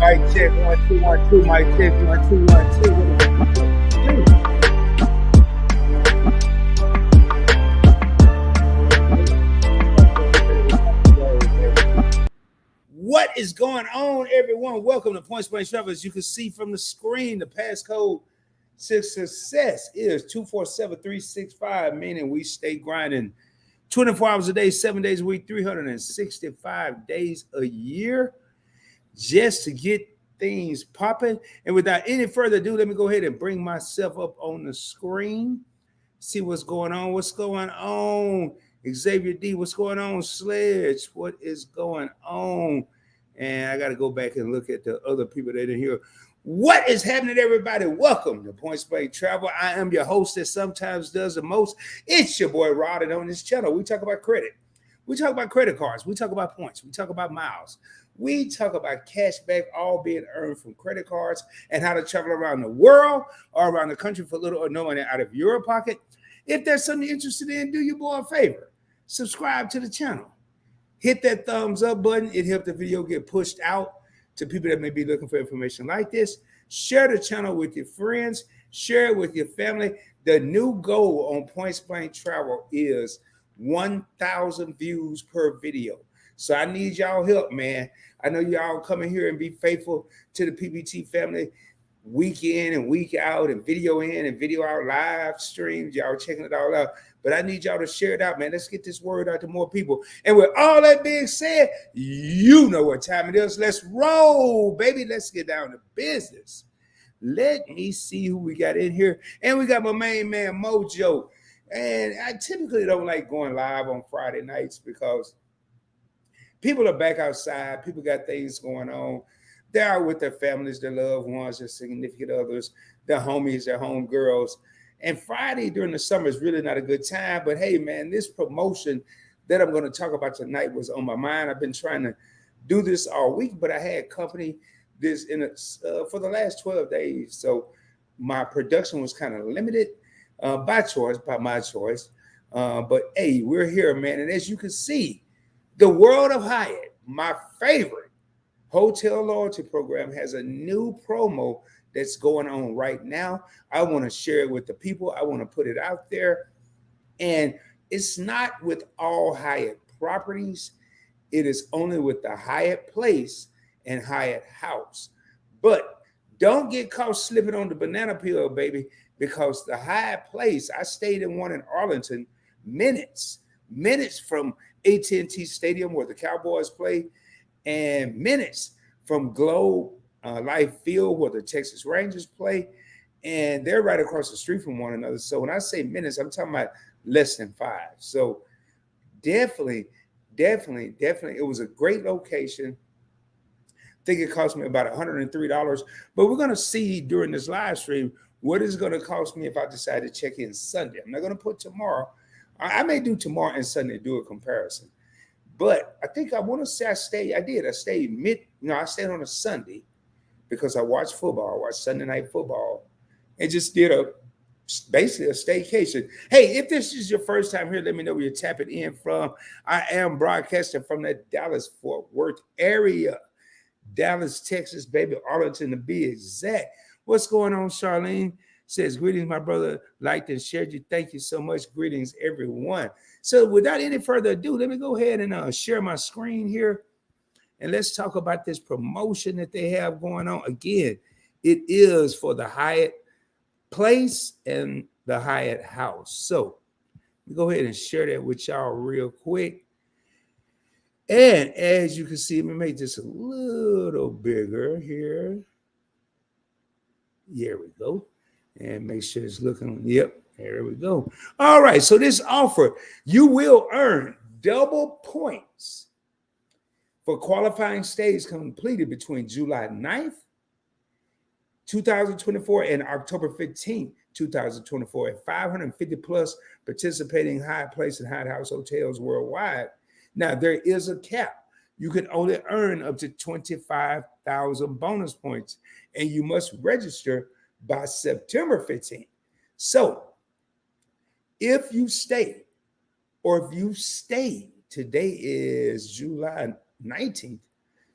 Mic check 1 2 1 2. Mic check 1 2 1 2. What is going on, everyone? Welcome to Point Blank Travel. As you can see from the screen, the passcode to success is 247365, meaning we stay grinding 24 hours a day, 7 days a week, 365 days a year, just to get things popping. And without any further ado, let me go ahead and bring myself up on the screen. See what's going on. What's going on? Xavier D, what's going on? Sledge, what is going on? And I got to go back and look at the other people that are here. What is happening, everybody? Welcome to Point Blank Travel. I am your host that sometimes does the most. It's your boy Rod, and on this channel, we talk about credit. We talk about credit cards. We talk about points. We talk about miles. We talk about cash back, all being earned from credit cards, and how to travel around the world or around the country for little or no money out of your pocket. If there's something you're interested in, do your boy a favor. Subscribe to the channel. Hit that thumbs up button. It helps the video get pushed out to people that may be looking for information like this. Share the channel with your friends. Share it with your family. The new goal on Point Blank Travel is 1,000 views per video. So I need y'all help, man. I know y'all come in here and be faithful to the PBT family week in and week out, and video in and video out, live streams. Y'all checking it all out. But I need y'all to share it out, man. Let's get this word out to more people. And with all that being said, you know what time it is. Let's roll, baby. Let's get down to business. Let me see who we got in here. And we got my main man, Mojo. And I typically don't like going live on Friday nights because people are back outside. People got things going on. They are with their families, their loved ones, their significant others, their homies, their homegirls. And Friday during the summer is really not a good time. But hey, man, this promotion that I'm going to talk about tonight was on my mind. I've been trying to do this all week, but I had company this for the last 12 days. So my production was kind of limited by my choice. But hey, we're here, man. And as you can see, the World of Hyatt, my favorite hotel loyalty program, has a new promo that's going on right now. I want to share it with the people. I want to put it out there. And it's not with all Hyatt properties. It is only with the Hyatt Place and Hyatt House. But don't get caught slipping on the banana peel, baby, because the Hyatt Place, I stayed in one in Arlington, minutes from AT&T Stadium where the Cowboys play, and minutes from Globe Life Field where the Texas Rangers play, and they're right across the street from one another. So when I say minutes, I'm talking about less than 5. So definitely, it was a great location. I think it cost me about $103, but we're going to see during this live stream what is going to cost me if I decide to check in Sunday. I'm not going to put tomorrow. I may do tomorrow and Sunday, do a comparison. But I think I want to say I stayed I stayed on a Sunday because I watched football. I watched Sunday night football and just did basically a staycation. Hey, if this is your first time here, let me know where you're tapping in from. I am broadcasting from the Dallas-Fort Worth area. Dallas, Texas, baby, Arlington to be exact. What's going on, Charlene? Says, greetings, my brother, liked and shared you. Thank you so much. Greetings, everyone. So without any further ado, let me go ahead and share my screen here. And let's talk about this promotion that they have going on. Again, it is for the Hyatt Place and the Hyatt House. So let me go ahead and share that with y'all real quick. And as you can see, let me make this a little bigger here. There we go. And make sure it's looking, yep, there we go. All right, so this offer, you will earn double points for qualifying stays completed between July 9th, 2024 and October 15th, 2024 at 550 plus participating Hyatt Place and Hyatt House hotels worldwide. Now, there is a cap. You can only earn up to 25,000 bonus points, and you must register by September 15th. So if you stay, or if you stay, today is July 19th.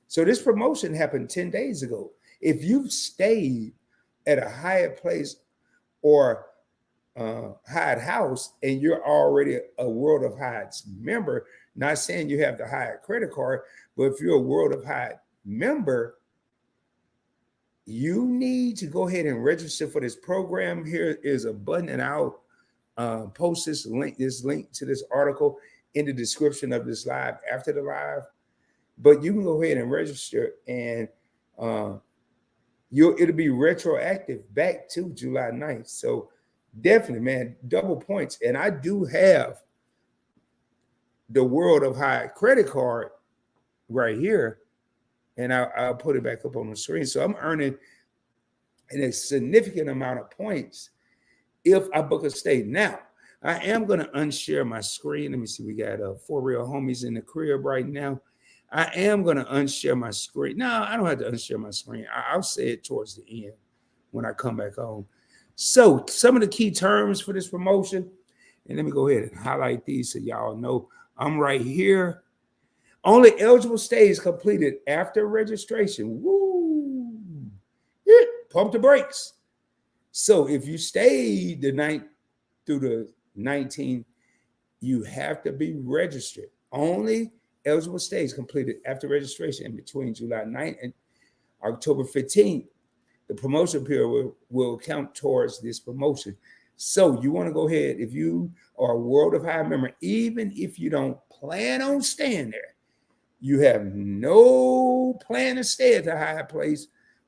So this promotion happened 10 days ago. If you've stayed at a Hyatt place or Hyatt house and you're already a World of Hyatt's member, not saying you have the Hyatt credit card, but if you're a World of Hyatt member, you need to go ahead and register for this program. Here is a button, and I'll post this link to this article in the description of this live after the live. But you can go ahead and register, and it'll be retroactive back to July 9th. So definitely, man, double points. And I do have the World of Hyatt credit card right here, and I'll put it back up on the screen. So I'm earning a significant amount of points if I book a stay. Now, I am going to unshare my screen. Let me see. We got 4 real homies in the crib right now. I am going to unshare my screen. No, I don't have to unshare my screen. I'll say it towards the end when I come back home. So some of the key terms for this promotion, and let me go ahead and highlight these so y'all know I'm right here. Only eligible stays completed after registration. Woo! Yeah, pump the brakes. So if you stayed the 9th through the 19th, you have to be registered. Only eligible stays completed after registration in between July 9th and October 15th. The promotion period will count towards this promotion. So you want to go ahead, if you are a World of Hyatt member, even if you don't plan on staying there, you have no plan to stay at the Hyatt place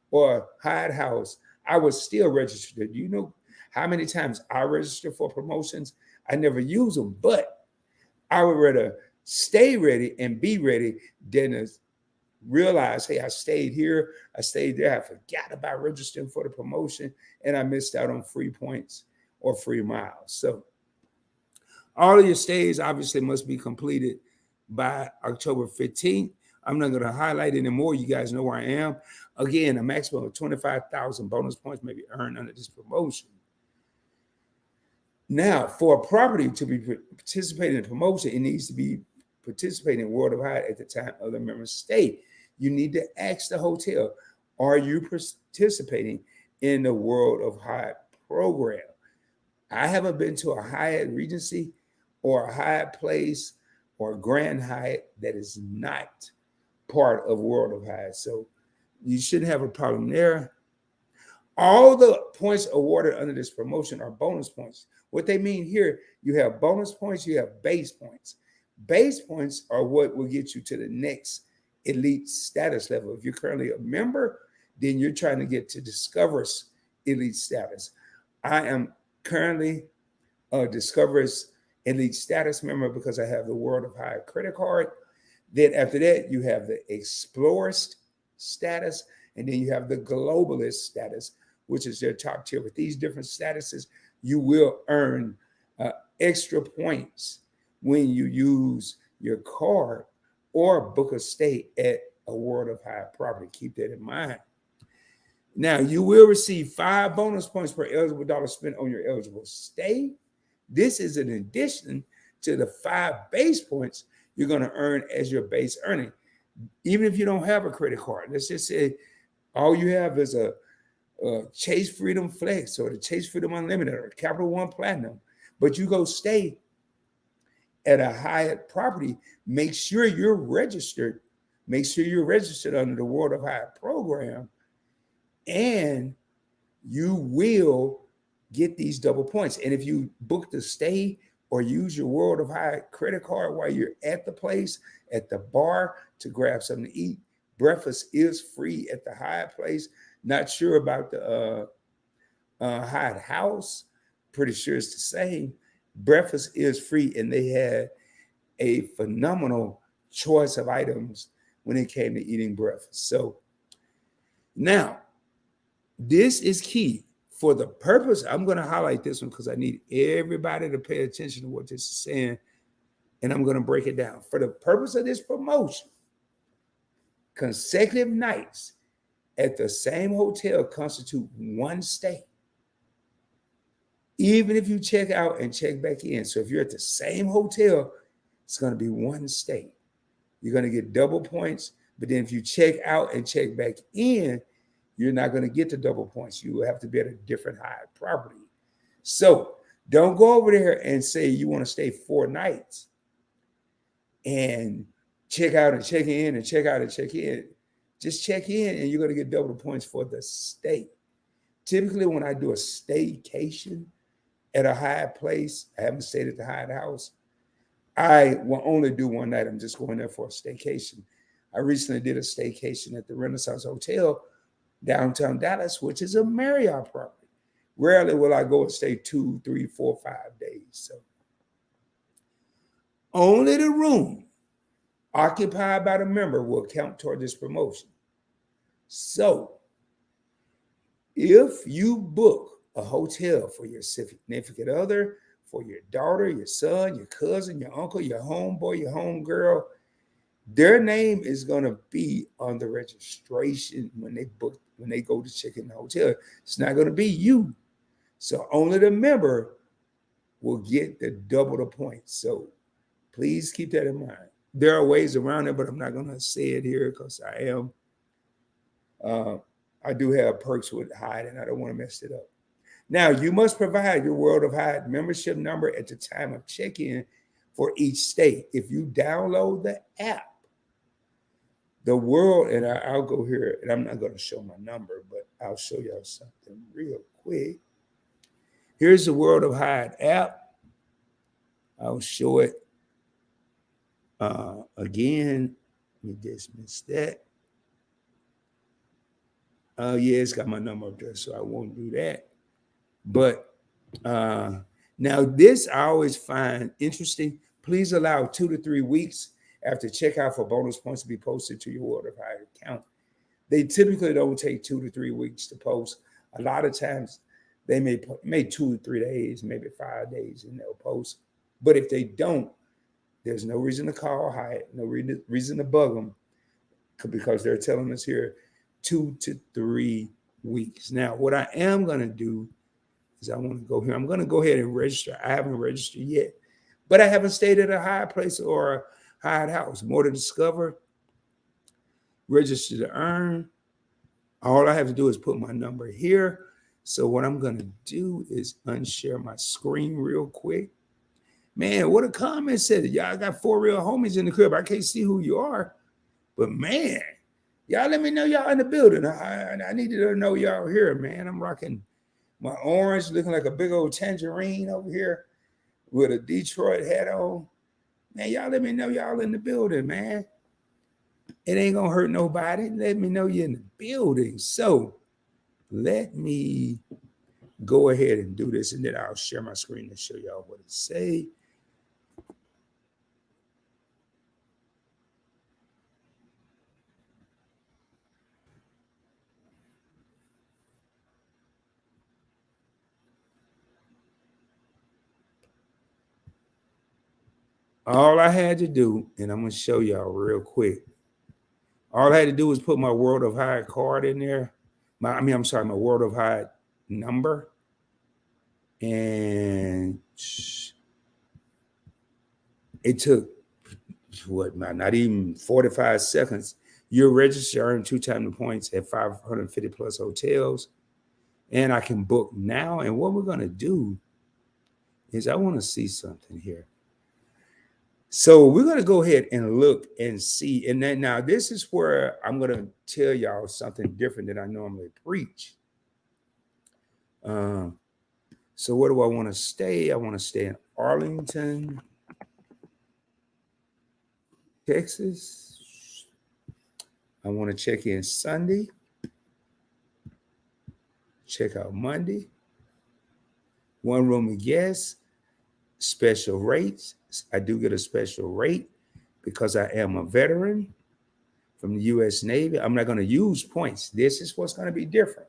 or Hyatt house, I was still registered. You know how many times I register for promotions? I never use them, but I would rather stay ready and be ready than to realize, hey, I stayed here, I stayed there, I forgot about registering for the promotion, and I missed out on free points or free miles. So all of your stays obviously must be completed by October 15th. I'm not going to highlight anymore. You guys know where I am. Again, a maximum of 25,000 bonus points may be earned under this promotion. Now, for a property to be participating in the promotion, it needs to be participating in World of Hyatt at the time of the member's stay. You need to ask the hotel, are you participating in the World of Hyatt program? I haven't been to a Hyatt Regency or a Hyatt Place or a Grand Hyatt that is not part of World of Hyatt. So you shouldn't have a problem there. All the points awarded under this promotion are bonus points. What they mean here, you have bonus points, you have base points. Base points are what will get you to the next elite status level. If you're currently a member, then you're trying to get to Discover's elite status. I am currently a Discover's elite status member because I have the World of Hyatt credit card. Then after that, you have the Explorer's status, and then you have the Globalist status, which is their top tier. With these different statuses, you will earn extra points when you use your card or book a stay at a World of Hyatt property. Keep that in mind. Now, you will receive 5 bonus points per eligible dollar spent on your eligible stay. This is in addition to the 5 base points you're going to earn as your base earning. Even if you don't have a credit card, let's just say all you have is a Chase Freedom Flex or the Chase Freedom Unlimited or Capital One Platinum, but you go stay at a Hyatt property, make sure you're registered. Make sure you're registered under the World of Hyatt program, and you will get these double points. And if you book the stay or use your World of Hyatt credit card while you're at the place, at the bar to grab something to eat, breakfast is free at the Hyatt place. Not sure about the Hyatt house. Pretty sure it's the same. Breakfast is free, and they had a phenomenal choice of items when it came to eating breakfast. So now, this is key. For the purpose, I'm going to highlight this one because I need everybody to pay attention to what this is saying, and I'm going to break it down. For the purpose of this promotion, consecutive nights at the same hotel constitute one stay, even if you check out and check back in. So if you're at the same hotel, it's going to be one stay. You're going to get double points But then if you check out and check back in, you're not going to get the double points. You will have to be at a different Hyatt property. So don't go over there and say you want to stay 4 nights and check out and check in and check out and check in. Just check in and you're going to get double the points for the stay. Typically, when I do a staycation at a Hyatt place, I haven't stayed at the Hyatt house, I will only do 1 night. I'm just going there for a staycation. I recently did a staycation at the Renaissance Hotel downtown Dallas, which is a Marriott property. Rarely will I go and stay 2, 3, 4, 5 days. So only the room occupied by the member will count toward this promotion. So if you book a hotel for your significant other, for your daughter, your son, your cousin, your uncle, your homeboy, your homegirl, their name is going to be on the registration when they go to check in the hotel. It's not going to be you. So only the member will get the double the points. So please keep that in mind. There are ways around it, but I'm not going to say it here because I do have perks with Hyatt and I don't want to mess it up. Now, you must provide your World of Hyatt membership number at the time of check-in for each stay. If you download the app, the World, and I'll go here, and I'm not going to show my number, but I'll show y'all something real quick. Here's the World of Hyatt app. I'll show it again. Let me dismiss that. Oh, yeah, it's got my number up there, so I won't do that. But now this I always find interesting. Please allow 2 to 3 weeks after checkout for bonus points to be posted to your World of Hyatt account. They typically don't take 2 to 3 weeks to post. A lot of times they may 2 to 3 days, maybe 5 days, and they'll post. But if they don't, there's no reason to call Hyatt, no reason to bug them, because they're telling us here 2 to 3 weeks. Now, what I am going to do is I want to go here. I'm going to go ahead and register. I haven't registered yet, but I haven't stayed at a Hyatt place or a Hyatt house. More to discover, register to earn. All I have to do is put my number here. So what I'm going to do is unshare my screen real quick. Man, what a comment said. Y'all got 4 real homies in the crib. I can't see who you are, but man, y'all let me know y'all in the building. I needed to know y'all here, man. I'm rocking my orange, looking like a big old tangerine over here with a Detroit hat on. Man, y'all let me know y'all in the building, man. It ain't gonna hurt nobody. Let me know you're in the building. So let me go ahead and do this, and then I'll share my screen and show y'all what it say. All I had to do, and I'm gonna show y'all real quick. All I had to do was put my World of Hyatt card in there. My World of Hyatt number. And it took not even 45 seconds. You're registered, earn 2 times the points at 550 plus hotels. And I can book now. And what we're gonna do is I want to see something here. So we're going to go ahead and look and see. And then now this is where I'm going to tell y'all something different than I normally preach. So where do I want to stay? I want to stay in Arlington, Texas. I want to check in Sunday. Check out Monday. 1 room and guest. Special rates. I do get a special rate because I am a veteran from the U.S. Navy. I'm not going to use points. This is what's going to be different.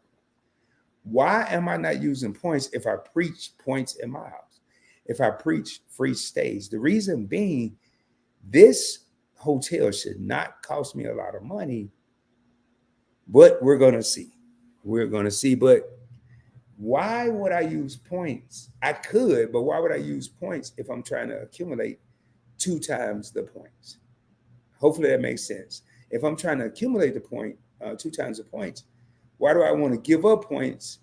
Why am I not using points if I preach points in my house? If I preach free stays? The reason being, this hotel should not cost me a lot of money, but we're going to see. We're going to see, but why would I use points? I could, but why would I use points if I'm trying to accumulate 2 times the points? Hopefully that makes sense. if I'm trying to accumulate the point, 2 times the points, why do I want to give up points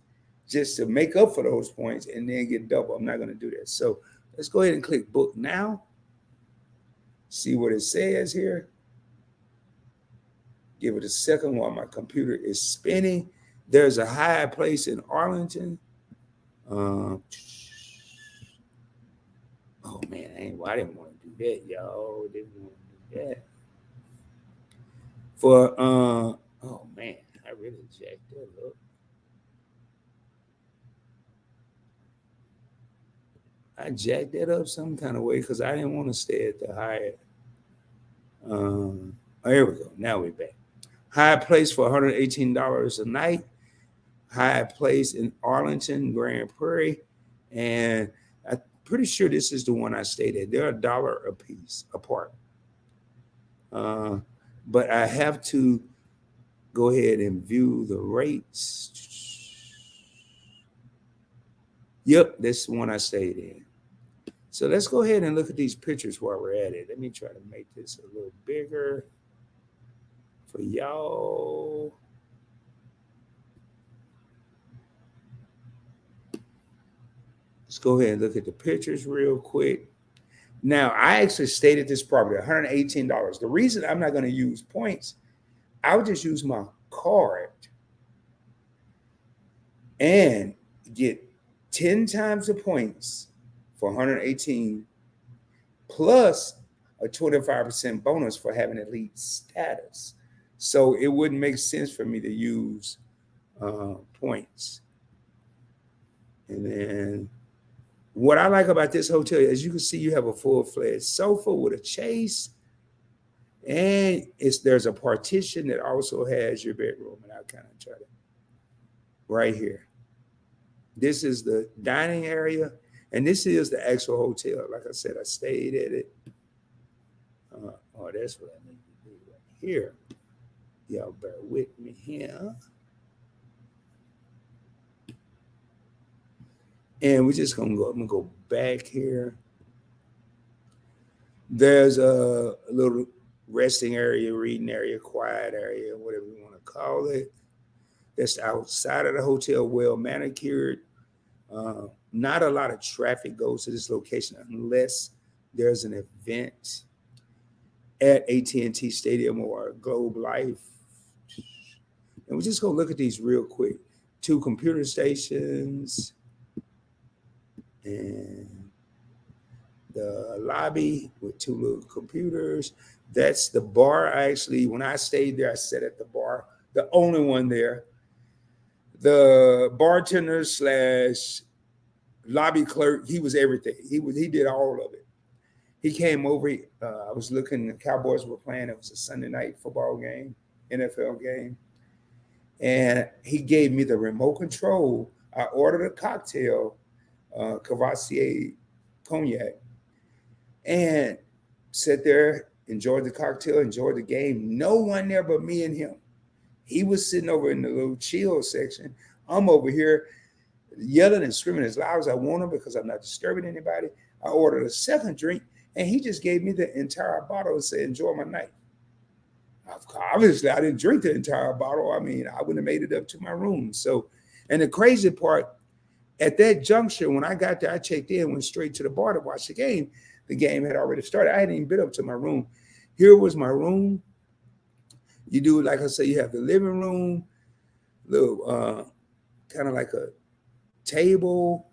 just to make up for those points and then get double? I'm not going to do that. So let's go ahead and click book now. See what it says here. Give it a second while my computer is spinning. There's a Hyatt place in Arlington. Oh man, I didn't want to do that, y'all. Didn't want to do that. For oh man, I really jacked that up. I jacked that up some kind of way because I didn't want to stay at the Hyatt. Oh, here we go. Now we're back. Hyatt Place for $118 a night. Hyatt Place in Arlington, Grand Prairie, and I'm pretty sure this is the one I stayed at. They're $1 a piece apart. But I have to go ahead and view the rates. Yep, this is the one I stayed in. So let's go ahead and look at these pictures while we're at it. Let me try to make this a little bigger for y'all. Let's go ahead and look at the pictures real quick. Now, I actually stayed at this property, $118. The reason I'm not going to use points, I would just use my card and get 10 times the points for 118 plus a 25% bonus for having elite status. So it wouldn't make sense for me to use points. And then what I like about this hotel, as you can see, you have a full-fledged sofa with a chase, and there's a partition that also has your bedroom. And I'll kind of try to right here. This is the dining area, and this is the actual hotel. Like I said, I stayed at it. Oh, that's what I need to do right here. Y'all bear with me here. And we're just gonna go. I'm gonna go back here. There's a little resting area, reading area, quiet area, whatever you want to call it. That's outside of the hotel, well manicured. Not a lot of traffic goes to this location unless there's an event at AT&T Stadium or Globe Life. And we're just gonna look at these real quick. 2 computer stations. And the lobby with 2 little computers. That's the bar. When I stayed there, I sat at the bar, the only one there. The bartender / lobby clerk, he was everything. He did all of it. He came over. I was looking. The Cowboys were playing. It was a Sunday night football game, NFL game, and he gave me the remote control. I ordered a cocktail. Cavassier cognac, and sat there, enjoyed the cocktail, enjoyed the game. No one there but me and him. He was sitting over in the little chill section. I'm over here yelling and screaming as loud as I want to because I'm not disturbing anybody. I ordered a second drink, and he just gave me the entire bottle and said, "Enjoy my night." Obviously, I didn't drink the entire bottle. I mean, I wouldn't have made it up to my room. So, and the crazy part, at that juncture, when I got there, I checked in, went straight to the bar to watch the game. The game had already started. I hadn't even been up to my room. Here was my room. You do, like I say, you have the living room, little kind of like a table.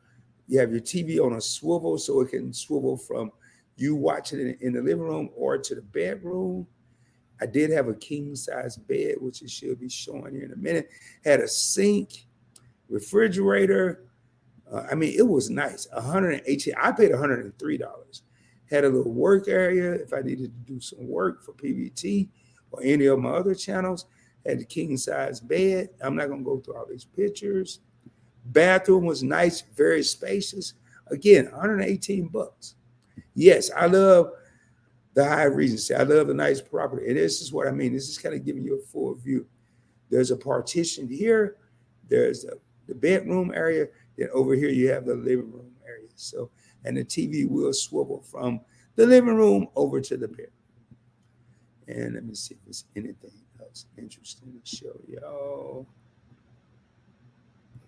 You have your TV on a swivel so it can swivel from you watching it in the living room or to the bedroom. I did have a king-size bed, which it should be showing here in a minute. Had a sink, refrigerator. I mean, it was nice. $118. I paid $103. Had a little work area if I needed to do some work for PBT or any of my other channels. Had the king size bed. I'm not gonna go through all these pictures. Bathroom was nice, very spacious. Again, $118. Yes, I love the Hyatt Regency. I love the nice property. And this is what I mean. This is kind of giving you a full view. There's a partition here. There's the bedroom area. Then over here, you have the living room area. So, and the TV will swivel from the living room over to the bed. And let me see if there's anything else interesting to show y'all.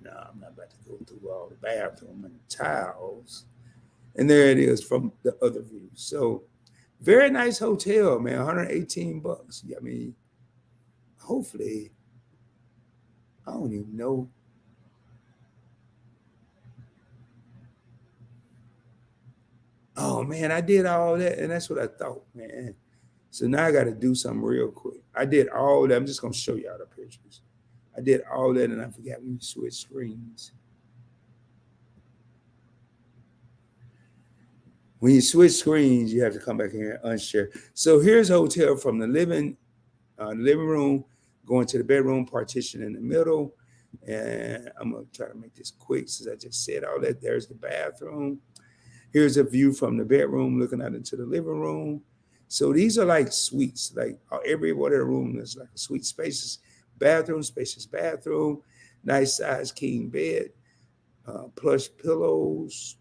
No, I'm not about to go through all the bathroom and the towels. And there it is from the other view. So very nice hotel, man. 118 bucks. I mean, hopefully, I don't even know. Oh man, I did all that, and that's what I thought, man. So now I got to do something real quick. I did all that. I'm just gonna show y'all the pictures. I did all that, and I forgot when you switch screens. When you switch screens, you have to come back here and unshare. So here's a hotel from the living room, going to the bedroom, partition in the middle. And I'm gonna try to make this quick since I just said all that. There's the bathroom. Here's a view from the bedroom looking out into the living room. So these are like suites, like every one of the room is like a suite, spacious bathroom, nice size king bed, plush pillows,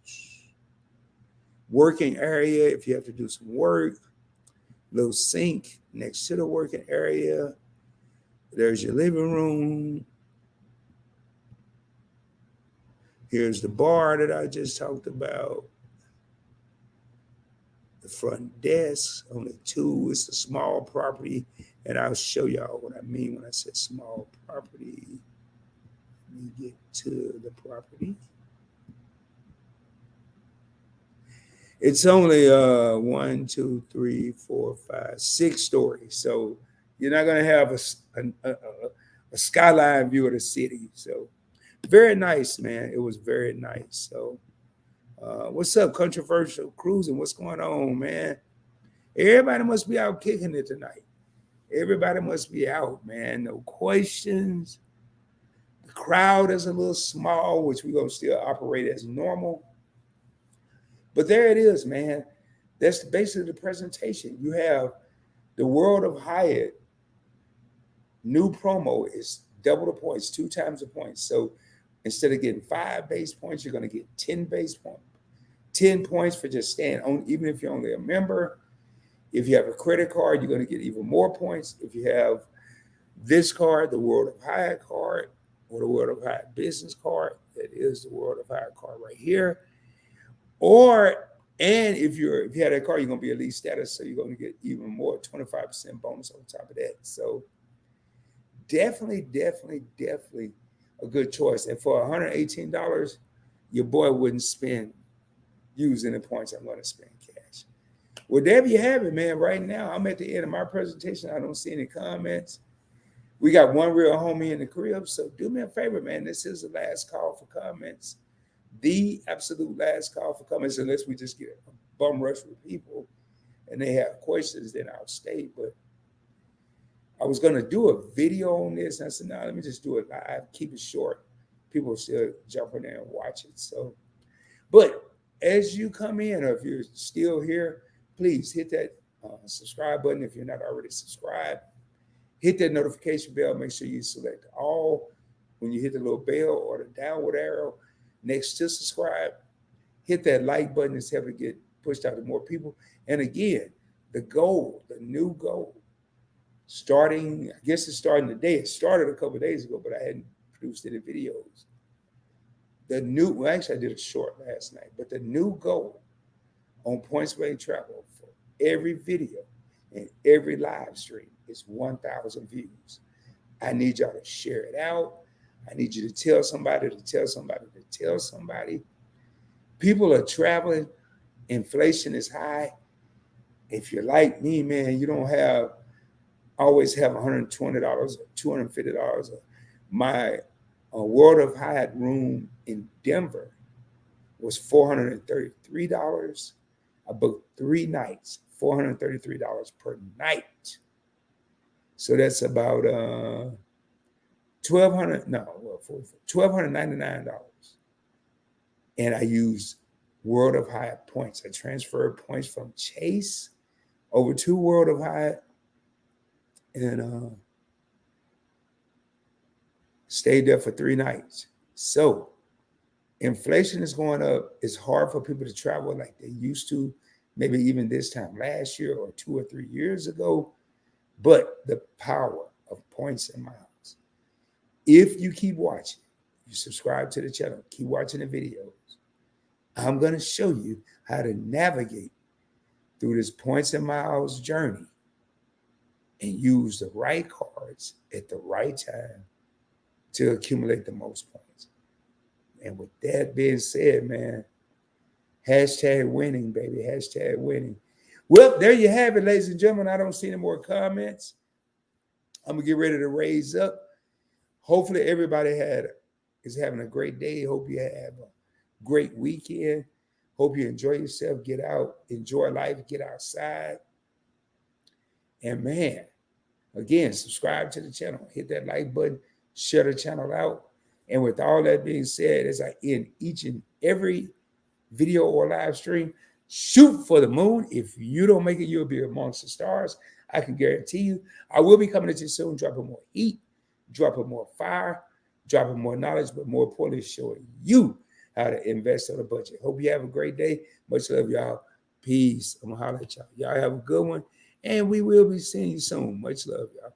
working area if you have to do some work, little sink next to the working area. There's your living room. Here's the bar that I just talked about. The front desk, only two. It's a small property, and I'll show y'all what I mean when I said small property. Let me get to the property. It's only 1, 2, 3, 4, 5, 6 stories. So you're not gonna have a skyline view of the city. So very nice, man. It was very nice. So what's up, controversial cruising? What's going on, man? Everybody must be out kicking it tonight. Everybody must be out, man. No questions. The crowd is a little small, which we're gonna still operate as normal. But there it is, man. That's basically the presentation. You have the World of Hyatt new promo is double the points, 2 times the points. So instead of getting 5 base points, you're going to get 10 base points. 10 points for just staying on, even if you're only a member. If you have a credit card, you're going to get even more points. If you have this card, the World of Hyatt card, or the World of Hyatt business card, that is the World of Hyatt card right here. And if you have that card, you're gonna be elite status, so you're gonna get even more, 25% bonus on top of that. So definitely a good choice. And for $118, your boy wouldn't spend using the points I'm gonna spend cash. Well, there you have it, man. Right now, I'm at the end of my presentation. I don't see any comments. We got one real homie in the crib, so do me a favor, man. This is the last call for comments. The absolute last call for comments, unless we just get a bum rush with people and they have questions, then I'll stay. But I was going to do a video on this. And I said, no, let me just do it live, keep it short. People are still jumping in and watching. So, but as you come in, or if you're still here, please hit that subscribe button if you're not already subscribed. Hit that notification bell. Make sure you select all when you hit the little bell or the downward arrow next to subscribe. Hit that like button. It's helping to get pushed out to more people. And again, the new goal, starting, I guess it's starting today. It started a couple of days ago, but I hadn't produced any videos. Actually, I did a short last night, but the new goal on Points Blank Travel for every video and every live stream is 1,000 views. I need y'all to share it out. I need you to tell somebody to tell somebody to tell somebody. People are traveling. Inflation is high. If you're like me, man, you don't always have $120 or $250. My World of Hyatt room in Denver was $433. I booked 3 nights, $433 per night. So that's about $1,299. And I used World of Hyatt points. I transferred points from Chase over to World of Hyatt and stayed there for 3 nights. So inflation is going up. It's hard for people to travel like they used to, maybe even this time last year or 2 or 3 years ago. But the power of points and miles. If you keep watching, you subscribe to the channel, keep watching the videos, I'm going to show you how to navigate through this points and miles journey and use the right cards at the right time to accumulate the most points. And with that being said, man, hashtag winning, baby, hashtag winning. Well, there you have it, ladies and gentlemen. I don't see any more comments. I'm gonna get ready to raise up. Hopefully, everybody is having a great day. Hope you have a great weekend. Hope you enjoy yourself. Get out, enjoy life, get outside. And man, again, subscribe to the channel, hit that like button, share the channel out. And with all that being said, as I end each and every video or live stream, shoot for the moon. If you don't make it, you'll be amongst the stars. I can guarantee you. I will be coming at you soon, dropping more heat, dropping more fire, dropping more knowledge, but more importantly, showing you how to invest on a budget. Hope you have a great day. Much love, y'all. Peace. I'm going to holler at y'all. Y'all have a good one. And we will be seeing you soon. Much love, y'all.